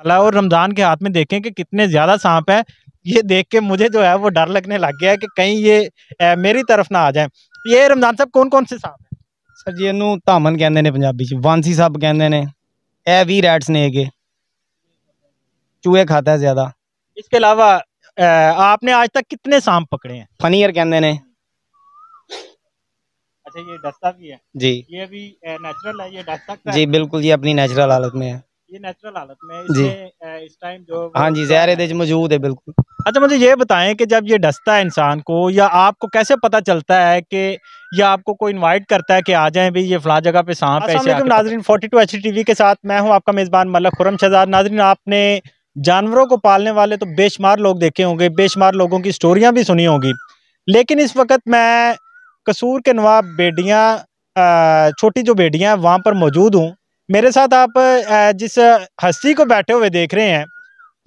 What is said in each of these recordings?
वाला और रमजान के हाथ में देखें कि कितने ज्यादा सांप है। ये देख के मुझे जो है वो डर लगने लग गया है कि कहीं ये मेरी तरफ ना आ जाए। ये रमजान साहब कौन कौन से सांप है? सर जी ਇਹਨੂੰ ਧਾਮਨ ਕਹਿੰਦੇ ਨੇ ਪੰਜਾਬੀ ਚ ਵਾਂਸੀ ਸੱਪ ਕਹਿੰਦੇ ਨੇ ਇਹ ਵੀ ਰੈਟ ਸਨੇਕ है चूहे खाता है ज्यादा इसके अलावा आपने आज तक कितने सांप पकड़े हैं? फनीयर कहते ने अच्छा, ये डसता भी है? जी ये भी नेचुरल है, ये डस सकता जी है? बिल्कुल ये अपनी नेचुरल हालत में है ये नेचुरल हालत में है, जी इसमें इस टाइम जो हाँ जी जहर ਇਹਦੇ ਚ मौजूद है बिल्कुल। अच्छा, मुझे ये बताएं कि जब ये डसता है इंसान को, या आपको कैसे पता चलता है कि, या आपको कोई इनवाइट करता है कि आ जाएं भी ये फला जगह पे सांप है? अस्सलाम वालेकुम नाजरीन, 42 HD टीवी के साथ मैं हूं आपका मेज़बान मलक खुर्रम शहजाद। नाजरीन, आपने जानवरों को पालने वाले तो बेशुमार लोग देखे होंगे, बेशुमार लोगों की स्टोरियां भी सुनी होंगी, लेकिन इस वक्त मैं कसूर के नवाब बेडियाँ, छोटी जो बेडियाँ वहाँ पर मौजूद हूँ। मेरे साथ आप जिस हस्ती को बैठे हुए देख रहे हैं,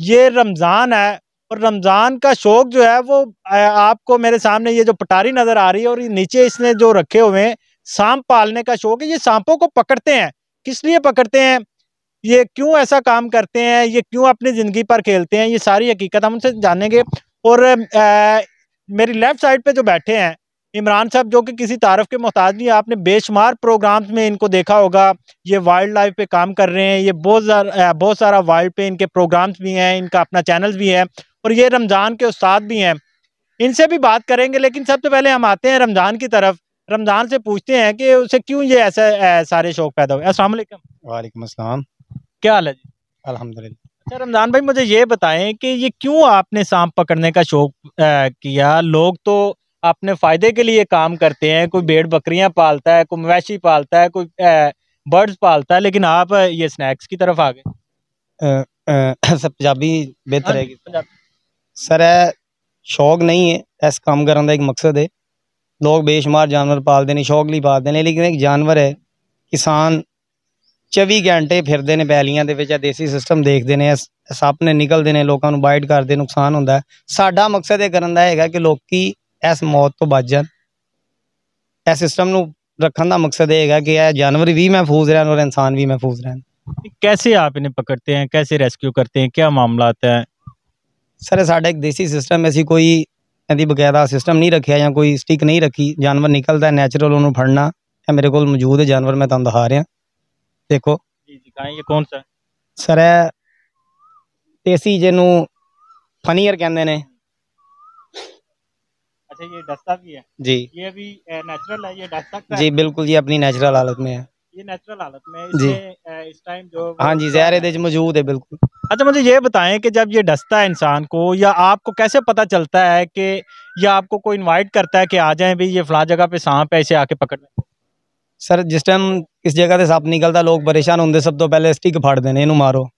ये रमज़ान है और रमज़ान का शौक जो है वो आपको मेरे सामने ये जो पटारी नज़र आ रही है और ये नीचे इसने जो रखे हुए हैं, सांप पालने का शौक है। ये सांपों को पकड़ते हैं, किस लिए पकड़ते हैं, ये क्यों ऐसा काम करते हैं, ये क्यों अपनी ज़िंदगी पर खेलते हैं, ये सारी हकीकत हम उनसे जानेंगे। और मेरी लेफ़्ट साइड पे जो बैठे हैं इमरान साहब, जो कि किसी तारफ़ के मोहताज नहीं है। आपने बेशुमार प्रोग्राम्स में इनको देखा होगा, ये वाइल्ड लाइफ पे काम कर रहे हैं, ये बहुत सारा वाइल्ड पे इनके प्रोग्राम्स भी हैं, इनका अपना चैनल भी है, और ये रमज़ान के उस्ताद भी हैं। इनसे भी बात करेंगे, लेकिन सबसे पहले हम आते हैं रमज़ान की तरफ। रमज़ान से पूछते हैं कि उसे क्यों ये ऐसे सारे शौक पैदा हुए। अस्सलाम वालेकुम। वालेकुम अस्सलाम। क्या हाल है जी? अल्हम्दुलिल्लाह। अच्छा रमज़ान भाई, मुझे ये बताएं कि ये क्यों आपने सांप पकड़ने का शौक किया? लोग तो अपने फ़ायदे के लिए काम करते हैं, कोई भेड़ बकरियां पालता है, कोई मवेशी पालता है, कोई बर्ड्स पालता है, लेकिन आप ये स्नैक्स की तरफ आ गए। सब पंजाबी बेहतर है पंजाबी। सर है शौक नहीं है इस काम करने का एक मकसद है। लोग बेशुमार जानवर पालते हैं, शौक लिए पालते हैं, लेकिन एक जानवर है किसान 24 घंटे फिरते हैं पैलियां दे विच, देसी सिस्टम देखते हैं, सप ने निकलते हैं, लोगों को बाइट करते, नुकसान होता है। साडा मकसद ये करने का है कि लोग इस मौत तो बच जान। इस सिस्टम नूं रखने का मकसद ये है कि यह जानवर भी महफूज रहन और इंसान भी महफूज रहन। कैसे आप इन्हें पकड़ते हैं, कैसे रेस्क्यू करते हैं, क्या मामला आता है? सर साढ़ा एक देसी सिस्टम, ऐसी कोई इहदी बकायदा सिस्टम नहीं रखा या कोई स्टिक नहीं रखी। जानवर निकलता है नैचुरल, उन्होंने फड़ना है। मेरे को मौजूद है जानवर, मैं तुहानूं दिखा रहा, देखो जी दिखाएं, ये कौन सा है? सर है देसी, जिन्हों फनीयर कहते हैं। अच्छा, ये डसता भी है? जी ये भी नेचुरल है, ये डस सकता है? जी बिल्कुल ये अपनी नेचुरल हालत में है। ये नेचुरल हालत में है, जी इस टाइम जो हाँ जी जहर ਇਹਦੇ ਚ मौजूद है बिल्कुल। अच्छा, मुझे ये बताएं कि जब ये डसता है इंसान को, या आपको कैसे पता चलता है कि, या आपको कोई इनवाइट करता है कि आ जाएं भी ये फला जगह पे सांप है, इसे आके पकड़ लें? सर जिस टाइम इस जगह से सप निकलता, लोग परेशान होंगे, सब तो पहले स्टिक फड़ देने, इनू मारो।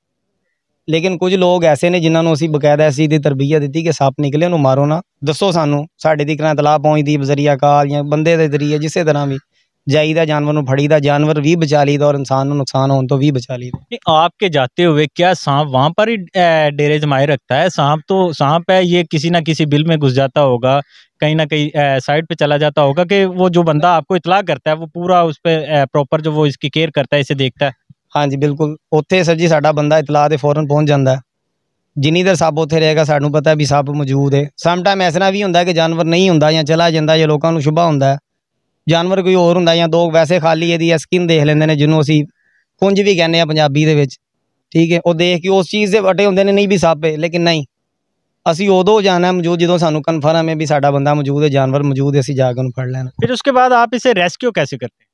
लेकिन कुछ लोग ऐसे ने जिन्होंने असीं बकायदा ऐसी दी तरबीयत दी कि सप निकले उन्होंने मारो ना, दसो सानू, साढ़े तक इतला पहुँचती बजरिया कॉल या बंदे के जरिए, जिस तरह भी जाईदा जानवर नूं फड़ीदा, जानवर भी बचा लीदा और इंसान नूं नुकसान होने तो भी बचा लीदा। आपके जाते हुए क्या सांप वहां पर ही डेरे जमाए रखता है? सांप तो सांप है, ये किसी ना किसी बिल में घुस जाता होगा, कहीं ना कहीं साइड पे चला जाता होगा, कि वो जो बंदा आपको इतला करता है वो पूरा उस पर प्रॉपर जो वो इसकी केयर करता है, इसे देखता है? हाँ जी बिल्कुल, उत्थे सर जी साडा बंदा इतला ते फौरन पहुँच जाता है। जिन्नी देर सप उत्थे रहेगा सानू पता है भी सप मौजूद है। सम टाइम ऐसा भी होंदा है कि जानवर नहीं होंदा या चला जाता, या लोगों को शुभा होंदा है जानवर कोई होर होंदा, या लोग वैसे खाली इहदी स्किन देख लेंदे ने, जिन्हों असीं पुंज भी कहने पंजाबी दे विच, ठीक है। वो देख के उस चीज़ से वटे होंदे ने नहीं भी सप है, लेकिन नहीं, असीं उदों जाना मौजूद जो सानू कन्फर्म है भी साडा बंदा मौजूद है, जानवर मौजूद है, असीं जाके उन्हें फड़ लेना। फिर उसके बाद आप इसे रेस्क्यू कैसे करते हैं?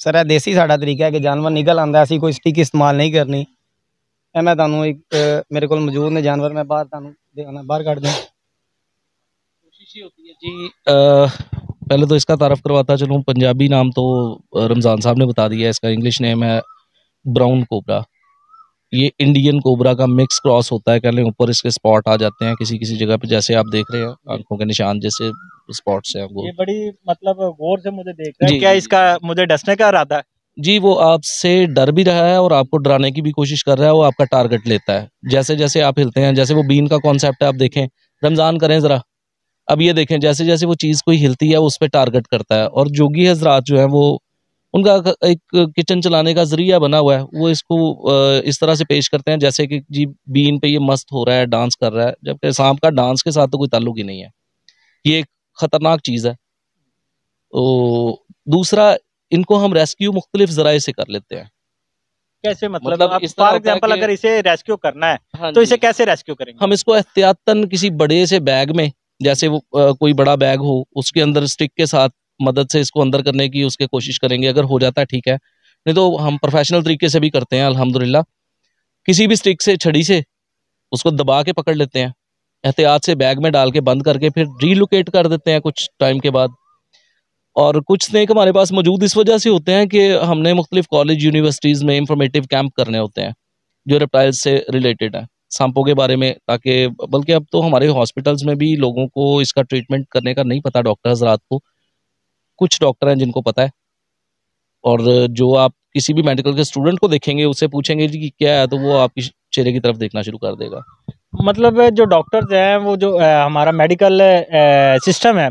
सर यह देसी साडा तरीका है कि जानवर निकल आंदा, असीं कोई स्टिक इस्तेमाल नहीं करनी। मैं तुहानूं एक मेरे को मौजूद ने जानवर, मैं बाहर तुहानूं दिखाना, बाहर कट दें। कोशिश ही होती है जी। पहले तो इसका तारफ़ करवाता चलूँ। पंजाबी नाम तो रमज़ान साहब ने बता दिया, इसका इंग्लिश नेम है ब्राउन कोबरा। ये इंडियन कोबरा का मिक्स क्रॉस होता है, कह लें ऊपर इसके स्पॉट आ जाते हैं किसी किसी जगह पे, जैसे आप देख रहे हैं आंखों के निशान जैसे स्पॉट्स हैं वो। ये बड़ी मतलब गौर से मुझे देख रहे हैं, क्या इसका मुझे डसने का इरादा है? जी, वो आपसे डर भी रहा है और आपको डराने की भी कोशिश कर रहा है, वो आपका टारगेट लेता है। जैसे जैसे आप हिलते हैं, जैसे वो बीन का कॉन्सेप्ट है, आप देखें, रमज़ान करें ज़रा, अब ये देखें, जैसे जैसे वो चीज़ कोई हिलती है उस पर टारगेट करता है। और जोगी हजरात जो हैं वो उनका एक किचन चलाने का जरिया बना हुआ है, वो इसको इस तरह से पेश करते हैं जैसे कि जी बीन पे ये मस्त हो रहा है, डांस कर रहा है, जबकि सांप का डांस के साथ तो कोई ताल्लुक ही नहीं है। ये एक खतरनाक चीज़ है। तो दूसरा, इनको हम रेस्क्यू मुख्तलिफ जराए से कर लेते हैं। कैसे मतलब मतलब आप इस तरह फॉर होता है एग्जांपल कि अगर इसे रेस्क्यू करना है हाँ तो जी, इसे कैसे रेस्क्यू करेंगे? हम इसको एहतियातन किसी बड़े से बैग में, जैसे वो कोई बड़ा बैग हो, उसके अंदर स्टिक के साथ मदद से इसको अंदर करने की उसके कोशिश करेंगे। अगर हो जाता है ठीक है, नहीं तो हम प्रोफेशनल तरीके से भी करते हैं अल्हम्दुलिल्लाह। किसी भी स्टिक से, छड़ी से उसको दबा के पकड़ लेते हैं, एहतियात से बैग में डाल के बंद करके फिर रीलोकेट कर देते हैं कुछ टाइम के बाद। और कुछ स्नेक हमारे पास मौजूद इस वजह से होते हैं कि हमने मुख्तलिफ कॉलेज यूनिवर्सिटीज़ में इंफॉर्मेटिव कैंप करने होते हैं जो रेप्टाइल्स से रिलेटेड है, सांपों के बारे में, ताकि बल्कि अब तो हमारे हॉस्पिटल्स में भी लोगों को इसका ट्रीटमेंट करने का नहीं पता, डॉक्टर हजरात को। कुछ डॉक्टर हैं जिनको पता है, और जो आप किसी भी मेडिकल के स्टूडेंट को देखेंगे, उससे पूछेंगे जी कि क्या है, तो वो आपकी चेहरे की तरफ देखना शुरू कर देगा। मतलब जो डॉक्टर्स हैं वो जो हमारा मेडिकल सिस्टम है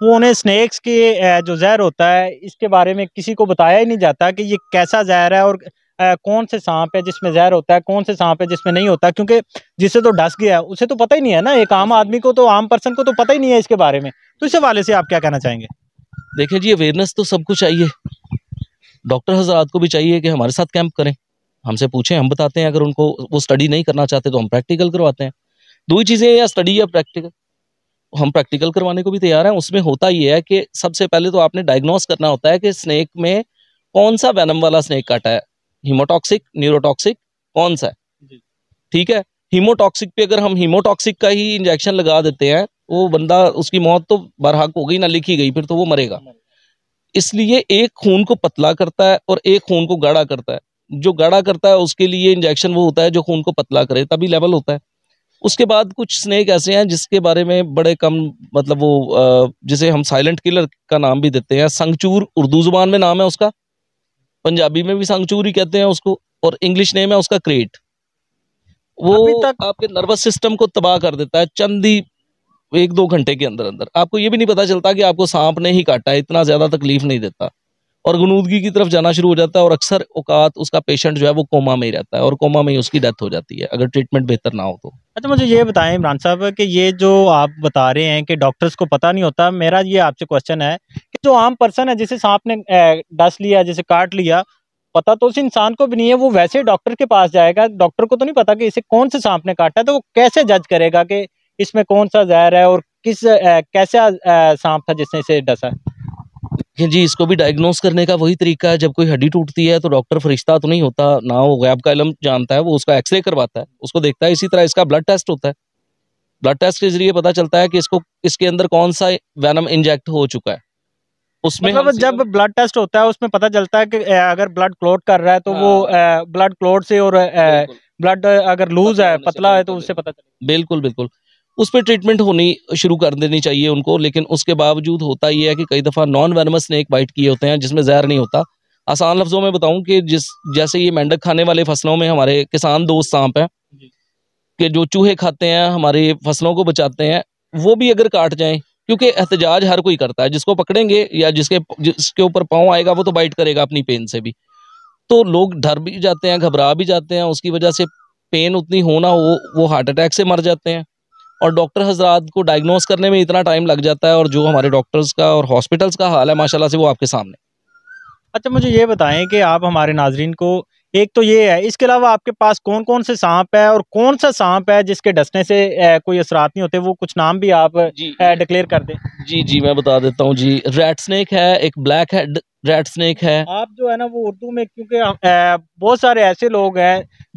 वो उन्हें स्नेक्स के जो जहर होता है इसके बारे में किसी को बताया ही नहीं जाता कि ये कैसा जहर है और कौन से सांप है जिसमें जहर होता है, कौन से सांप है जिसमें नहीं होता, क्योंकि जिसे तो डस गया उसे तो पता ही नहीं है ना, एक आम आदमी को तो, आम पर्सन को तो पता ही नहीं है इसके बारे में। तो इस हवाले से आप क्या कहना चाहेंगे? देखिए जी, अवेयरनेस तो सबको चाहिए, डॉक्टर हजरात को भी चाहिए कि हमारे साथ कैंप करें, हमसे पूछें, हम बताते हैं। अगर उनको वो स्टडी नहीं करना चाहते तो हम प्रैक्टिकल करवाते हैं। दो ही चीज़ें, या स्टडी या प्रैक्टिकल। हम प्रैक्टिकल करवाने को भी तैयार हैं। उसमें होता ये है कि सबसे पहले तो आपने डायग्नोस करना होता है कि स्नेक में कौन सा वेनम वाला स्नेक काटा है, हीमोटॉक्सिक, न्यूरोटॉक्सिक, कौन सा है। ठीक है, हीमोटॉक्सिक पे अगर हम हीमोटॉक्सिक का ही इंजेक्शन लगा देते हैं, वो बंदा, उसकी मौत तो बरहक हो गई ना, लिखी गई, फिर तो वो मरेगा। इसलिए एक खून को पतला करता है और एक खून को गाढ़ा करता है। जो गाढ़ा करता है उसके लिए इंजेक्शन वो होता है जो खून को पतला करे, तभी लेवल होता है। उसके बाद कुछ स्नेक ऐसे हैं जिसके बारे में बड़े कम, मतलब वो जिसे हम साइलेंट किलर का नाम भी देते हैं। संगचूर उर्दू जुबान में नाम है उसका, पंजाबी में भी संगचूर ही कहते हैं उसको, और इंग्लिश नेम है उसका क्रेट। वो तक आपके नर्वस सिस्टम को तबाह कर देता है चंद ही 1-2 घंटे के अंदर अंदर। आपको ये भी नहीं पता चलता कि आपको सांप ने ही काटा है, इतना ज्यादा तकलीफ नहीं देता, और गनूदगी की तरफ जाना शुरू हो जाता है। और अक्सर औकात उसका पेशेंट जो है वो कोमा में ही रहता है, और कोमा में ही उसकी डेथ हो जाती है अगर ट्रीटमेंट बेहतर ना हो तो। अच्छा, मुझे ये बताएं इमरान साहब कि ये जो आप बता रहे हैं कि डॉक्टर्स को पता नहीं होता, मेरा ये आपसे क्वेश्चन है कि जो आम पर्सन है जिसे सांप ने डस लिया, जिसे काट लिया, पता तो उस इंसान को भी नहीं है, वो वैसे डॉक्टर के पास जाएगा, डॉक्टर को तो नहीं पता कि इसे कौन से सांप ने काटा है, तो वो कैसे जज करेगा कि इसमें कौन सा जहर है और किस कैसा सांप था जिसने इसे डसा? जी, इसको भी डायग्नोस करने का वही तरीका है। जब कोई हड्डी टूटती है तो डॉक्टर फरिश्ता तो नहीं होता ना, वो गैब का इल्म जानता है, वो उसका एक्सरे करवाता है, उसको देखता है। इसी तरह इसका ब्लड टेस्ट होता है, ब्लड टेस्ट के जरिए पता चलता है कि इसको, इसके अंदर कौन सा वेनम इंजेक्ट हो चुका है। उसमें मतलब जब ब्लड टेस्ट होता है उसमें पता चलता है कि अगर ब्लड क्लॉट कर रहा है तो वो ब्लड क्लॉट से, और ब्लड अगर लूज है, पतला है, तो उससे पता चलेगा। बिल्कुल बिल्कुल, उस पर ट्रीटमेंट होनी शुरू कर देनी चाहिए उनको। लेकिन उसके बावजूद होता ये है कि कई दफ़ा नॉन वेनमस स्नेक बाइट किए होते हैं जिसमें जहर नहीं होता। आसान लफ्जों में बताऊं कि जैसे ये मेंढक खाने वाले फसलों में हमारे किसान दोस्त सांप हैं, कि जो चूहे खाते हैं, हमारी फसलों को बचाते हैं, वो भी अगर काट जाएं, क्योंकि एहतजाज हर कोई करता है, जिसको पकड़ेंगे या जिसके ऊपर पाँव आएगा वो तो बाइट करेगा अपनी पेन से भी। तो लोग डर भी जाते हैं, घबरा भी जाते हैं, उसकी वजह से पेन उतनी हो ना हो, वो हार्ट अटैक से मर जाते हैं। और डॉक्टर हजरात को डायग्नोस करने में इतना टाइम लग जाता है, और जो हमारे डॉक्टर्स का और हॉस्पिटल्स का हाल है माशाल्लाह से, वो आपके सामने। अच्छा, मुझे ये बताएं कि आप हमारे नाजरीन को, एक तो ये है, इसके अलावा आपके पास कौन कौन से सांप है और कौन सा सांप है जिसके डसने से कोई असरात नहीं होते, वो कुछ नाम भी आप डिक्लेयर कर दें। जी जी, मैं बता देता हूँ जी। रेड स्नेक है, एक ब्लैक हेड रेड स्नेक है। आप जो है ना वो उर्दू में, क्योंकि बहुत सारे ऐसे लोग हैं जो